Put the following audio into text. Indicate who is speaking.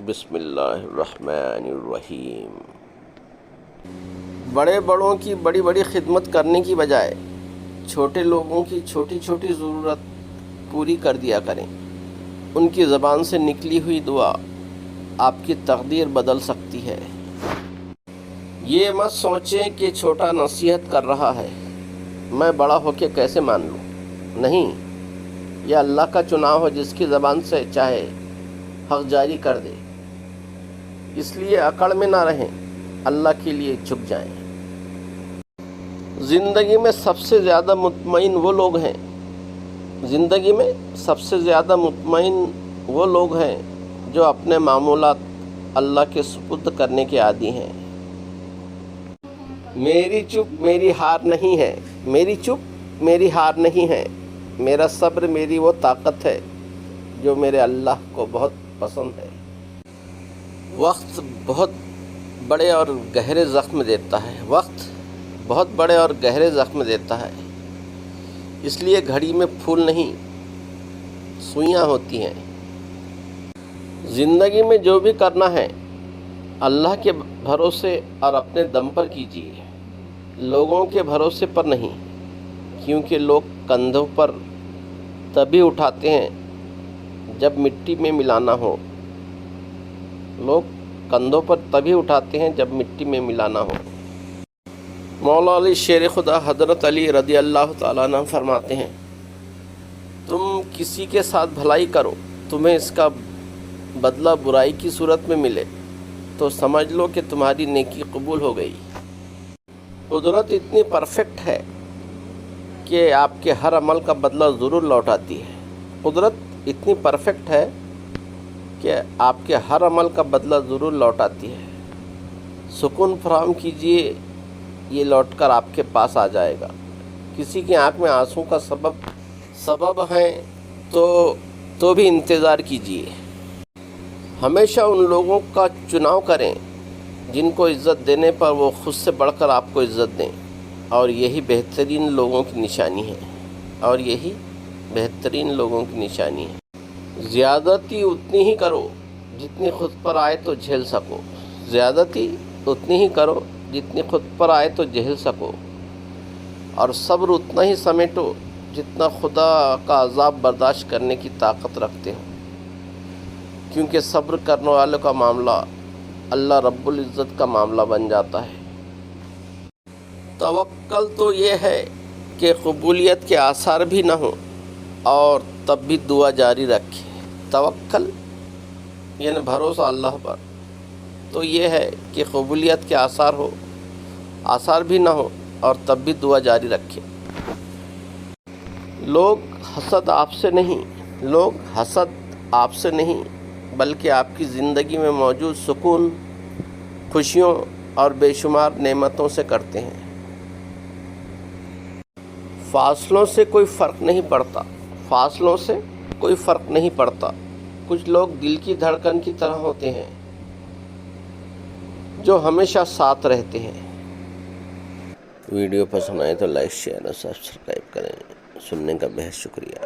Speaker 1: بسم اللہ الرحمن الرحیم۔ بڑے بڑوں کی بڑی بڑی خدمت کرنے کی بجائے چھوٹے لوگوں کی چھوٹی چھوٹی ضرورت پوری کر دیا کریں۔ ان کی زبان سے نکلی ہوئی دعا آپ کی تقدیر بدل سکتی ہے۔ یہ مت سوچیں کہ چھوٹا نصیحت کر رہا ہے، میں بڑا ہو کے کیسے مان لوں۔ نہیں، یہ اللہ کا چناؤ ہے جس کی زبان سے چاہے حق جاری کر دے۔ اس لیے اکڑ میں نہ رہیں، اللہ کے لیے جھک جائیں۔ زندگی میں سب سے زیادہ مطمئن وہ لوگ ہیں جو اپنے معمولات اللہ کے سپرد کرنے کے عادی ہیں۔ میری چپ میری ہار نہیں ہے، میرا صبر میری وہ طاقت ہے جو میرے اللہ کو بہت پسند ہے۔ وقت بہت بڑے اور گہرے زخم دیتا ہے، اس لیے گھڑی میں پھول نہیں سوئیاں ہوتی ہیں۔ زندگی میں جو بھی کرنا ہے اللہ کے بھروسے اور اپنے دم پر کیجیے، لوگوں کے بھروسے پر نہیں، کیونکہ لوگ کندھوں پر تبھی اٹھاتے ہیں جب مٹی میں ملانا ہو۔ مولا علی شیر خدا حضرت علی رضی اللہ تعالیٰ عنہ فرماتے ہیں، تم کسی کے ساتھ بھلائی کرو، تمہیں اس کا بدلہ برائی کی صورت میں ملے تو سمجھ لو کہ تمہاری نیکی قبول ہو گئی۔ قدرت اتنی پرفیکٹ ہے کہ آپ کے ہر عمل کا بدلہ ضرور لوٹاتی ہے۔ سکون فراہم کیجیے، یہ لوٹ کر آپ کے پاس آ جائے گا۔ کسی کی آنکھ میں آنسوں کا سبب ہیں تو بھی انتظار کیجیے۔ ہمیشہ ان لوگوں کا چناؤ کریں جن کو عزت دینے پر وہ خود سے بڑھ کر آپ کو عزت دیں، اور یہی بہترین لوگوں کی نشانی ہے۔ زیادتی اتنی ہی کرو جتنی خود پر آئے تو جھیل سکو، اور صبر اتنا ہی سمیٹو جتنا خدا کا عذاب برداشت کرنے کی طاقت رکھتے ہو، کیونکہ صبر کرنے والوں کا معاملہ اللہ رب العزت کا معاملہ بن جاتا ہے۔ توکل تو یہ ہے کہ قبولیت کے آثار بھی نہ ہوں اور تب بھی دعا جاری رکھے۔ توکل یعنی بھروسہ اللہ پر تو یہ ہے کہ قبولیت کے آثار بھی نہ ہوں اور تب بھی دعا جاری رکھے۔ لوگ حسد آپ سے نہیں بلکہ آپ کی زندگی میں موجود سکون، خوشیوں اور بے شمار نعمتوں سے کرتے ہیں۔ فاصلوں سے کوئی فرق نہیں پڑتا۔ کچھ لوگ دل کی دھڑکن کی طرح ہوتے ہیں جو ہمیشہ ساتھ رہتے ہیں۔ ویڈیو پسند آئے تو لائک، شیئر اور سبسکرائب کریں۔ سننے کا بہت شکریہ۔